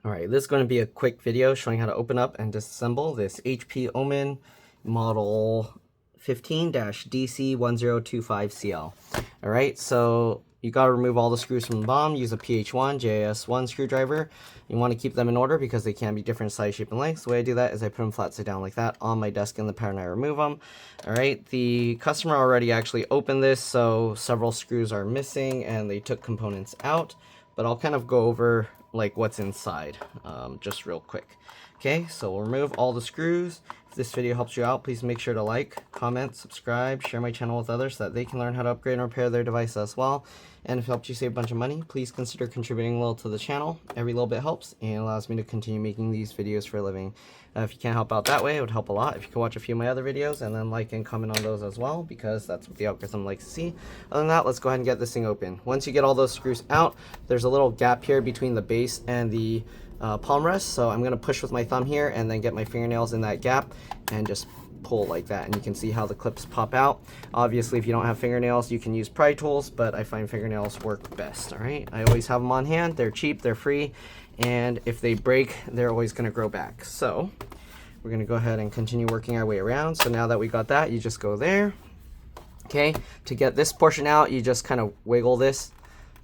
Alright, this is going to be a quick video showing how to open up and disassemble this HP Omen model 15-DC1025CL. Alright, so you got to remove all the screws from the bottom, use a PH1, JS1 screwdriver. You want to keep them in order because they can be different size, shape, and length. The way I do that is I put them flat side down like that on my desk in the pattern I remove them. Alright, the customer already actually opened this, so several screws are missing and they took components out. But I'll kind of go over like what's inside just real quick. Okay, so we'll remove all the screws. If this video helps you out, please make sure to like, comment, subscribe, share my channel with others so that they can learn how to upgrade and repair their device as well. And if it helped you save a bunch of money, please consider contributing a little to the channel. Every little bit helps and allows me to continue making these videos for a living. If you can't help out that way, it would help a lot if you could watch a few of my other videos and then like and comment on those as well, because that's what the algorithm likes to see. Other than that, let's go ahead and get this thing open. Once you get all those screws out, there's a little gap here between the base and the palm rest, so I'm going to push with my thumb here and then get my fingernails in that gap and just pull like that, and you can see how the clips pop out. Obviously, if you don't have fingernails, you can use pry tools, but I find fingernails work best. All right, I always have them on hand. They're cheap, they're free, and if they break, they're always going to grow back. So we're going to go ahead and continue working our way around. So now that we got that, you just go there. Okay, to get this portion out, you just kind of wiggle this,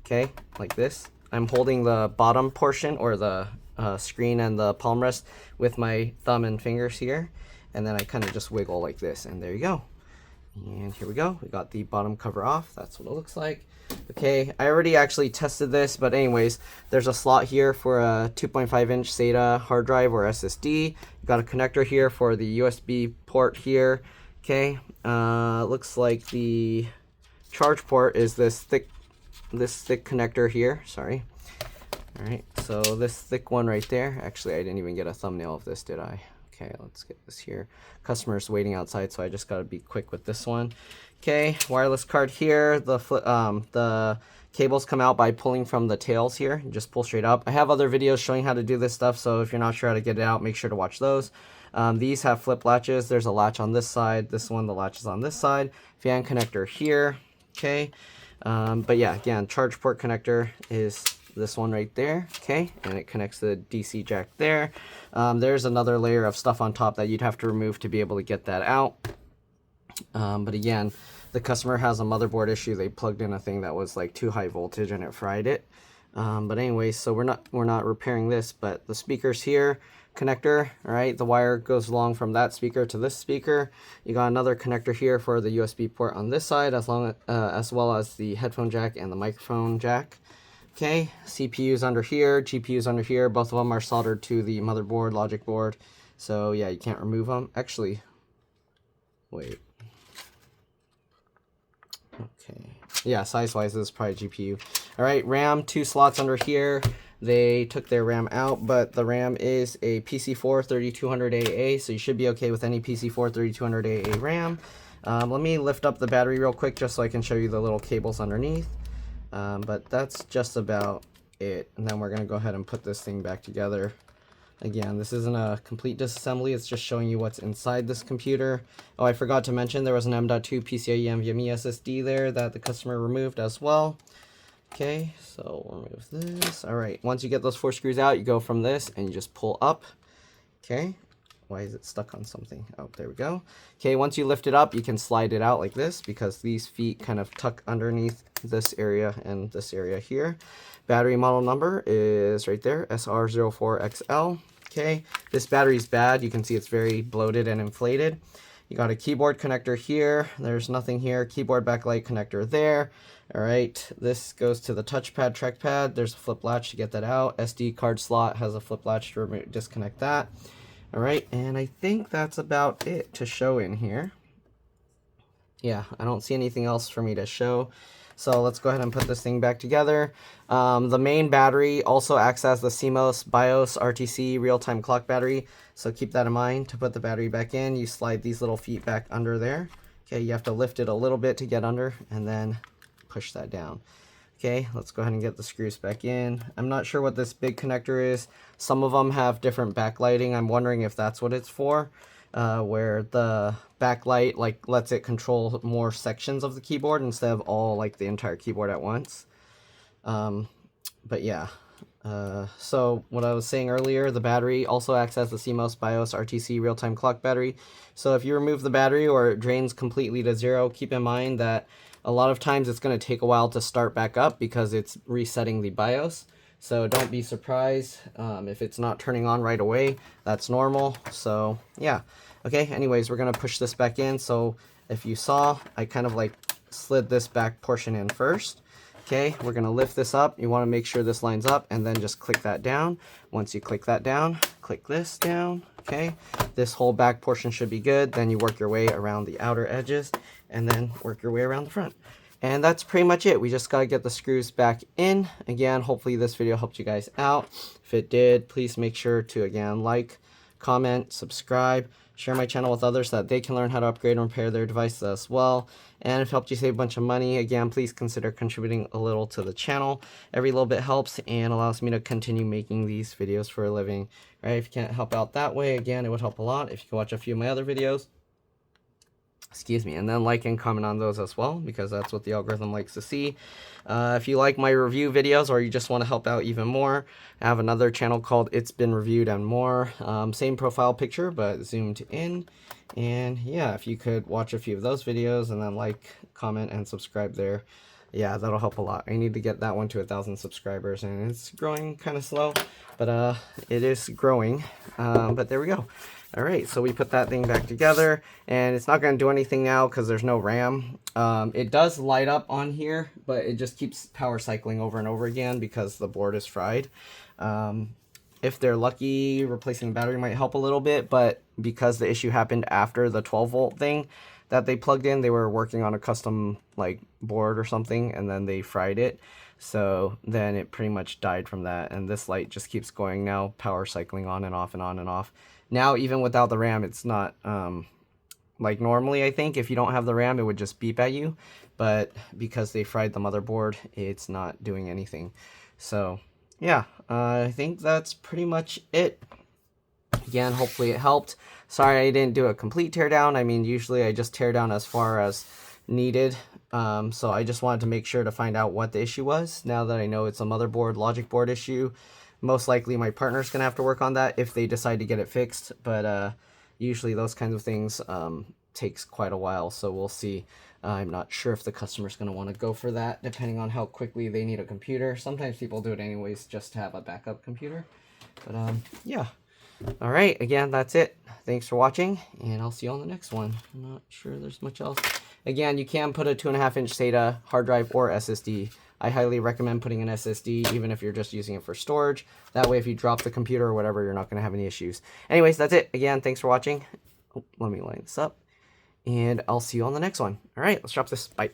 okay, like this. I'm holding the bottom portion, or the screen and the palm rest, with my thumb and fingers here, and then I kind of just wiggle like this, and there you go. And here we go, we got the bottom cover off. That's what it looks like. Okay, I already actually tested this, but anyways, there's a slot here for a 2.5-inch SATA hard drive or SSD. You've got a connector here for the USB port here. Okay, looks like the charge port is this thick connector here. Sorry. All right, so this thick one right there. Actually, I didn't even get a thumbnail of this, did I? Okay, let's get this here. Customer's waiting outside, so I just got to be quick with this one. Okay, wireless card here. The cables come out by pulling from the tails here. You just pull straight up. I have other videos showing how to do this stuff, so if you're not sure how to get it out, make sure to watch those. These have flip latches. There's a latch on this side. This one, the latch is on this side. Fan connector here. Okay, but yeah, again, charge port connector is this one right there, okay, and it connects the DC jack there. There's another layer of stuff on top that you'd have to remove to be able to get that out. But again, the customer has a motherboard issue. They plugged in a thing that was like too high voltage and it fried it. But anyway, so we're not repairing this, but the speakers here, connector, all right, the wire goes along from that speaker to this speaker. You got another connector here for the USB port on this side, as well as the headphone jack and the microphone jack. Okay, CPU's under here, GPU's under here. Both of them are soldered to the motherboard, logic board. So yeah, you can't remove them. Actually, wait. Okay, yeah, size-wise, this is probably GPU. All right, RAM, 2 slots under here. They took their RAM out, but the RAM is a PC4 3200AA, so you should be okay with any PC4 3200AA RAM. Let me lift up the battery real quick just so I can show you the little cables underneath. But that's just about it. And then we're going to go ahead and put this thing back together. Again, this isn't a complete disassembly. It's just showing you what's inside this computer. Oh, I forgot to mention there was an M.2 PCIe NVMe SSD there that the customer removed as well. Okay, so we'll remove this. All right, once you get those 4 screws out, you go from this and you just pull up. Okay. Why is it stuck on something? Oh, there we go. Okay, once you lift it up, you can slide it out like this because these feet kind of tuck underneath this area and this area here. Battery model number is right there, SR04XL. Okay, this battery's bad. You can see it's very bloated and inflated. You got a keyboard connector here. There's nothing here. Keyboard backlight connector there. All right, this goes to the touchpad, trackpad. There's a flip latch to get that out. SD card slot has a flip latch to disconnect that. All right, and I think that's about it to show in here. Yeah, I don't see anything else for me to show. So let's go ahead and put this thing back together. The main battery also acts as the CMOS BIOS RTC real-time clock battery. So keep that in mind. To put the battery back in, you slide these little feet back under there. Okay, you have to lift it a little bit to get under and then push that down. Okay, let's go ahead and get the screws back in. I'm not sure what this big connector is. Some of them have different backlighting. I'm wondering if that's what it's for, where the backlight like lets it control more sections of the keyboard instead of all like the entire keyboard at once. But yeah, So what I was saying earlier, the battery also acts as the CMOS BIOS RTC real-time clock battery. So if you remove the battery or it drains completely to zero, keep in mind that a lot of times it's going to take a while to start back up because it's resetting the BIOS. So don't be surprised if it's not turning on right away. That's normal. So yeah. Okay, anyways, we're going to push this back in. So if you saw, I kind of like slid this back portion in first. Okay, we're going to lift this up. You want to make sure this lines up and then just click that down. Once you click that down, click this down. Okay, this whole back portion should be good. Then you work your way around the outer edges and then work your way around the front. And that's pretty much it. We just got to get the screws back in. Again, hopefully this video helped you guys out. If it did, please make sure to, again, like, comment, subscribe, share my channel with others so that they can learn how to upgrade and repair their devices as well. And if it helped you save a bunch of money, again, please consider contributing a little to the channel. Every little bit helps and allows me to continue making these videos for a living. Right? If you can't help out that way, again, it would help a lot if you could watch a few of my other videos. Excuse me, and then like and comment on those as well, because that's what the algorithm likes to see. If you like my review videos or you just want to help out even more, I have another channel called It's Been Reviewed and More. Same profile picture, but zoomed in. And yeah, if you could watch a few of those videos and then like, comment, and subscribe there, yeah, that'll help a lot. I need to get that one to 1,000 subscribers, and it's growing kind of slow, but it is growing. But there we go. All right, so we put that thing back together, and it's not going to do anything now because there's no RAM. It does light up on here, but it just keeps power cycling over and over again because the board is fried. If they're lucky, replacing the battery might help a little bit, but because the issue happened after the 12-volt thing that they plugged in, they were working on a custom like board or something, and then they fried it. So then it pretty much died from that, and this light just keeps going now, power cycling on and off and on and off. Now, even without the RAM, it's not, like normally I think if you don't have the RAM, it would just beep at you. But because they fried the motherboard, it's not doing anything. So, yeah, I think that's pretty much it. Again, hopefully it helped. Sorry I didn't do a complete teardown. I mean, usually I just tear down as far as needed. So I just wanted to make sure to find out what the issue was. Now that I know it's a motherboard, logic board issue, most likely my partner's going to have to work on that if they decide to get it fixed. But usually those kinds of things takes quite a while, so we'll see. I'm not sure if the customer's going to want to go for that, depending on how quickly they need a computer. Sometimes people do it anyways just to have a backup computer. But yeah. All right, again, that's it. Thanks for watching, and I'll see you on the next one. I'm not sure there's much else. Again, you can put a 2.5-inch SATA hard drive or SSD. I highly recommend putting an SSD, even if you're just using it for storage. That way, if you drop the computer or whatever, you're not going to have any issues. Anyways, that's it. Again, thanks for watching. Oh, let me line this up, and I'll see you on the next one. All right, let's drop this. Bye.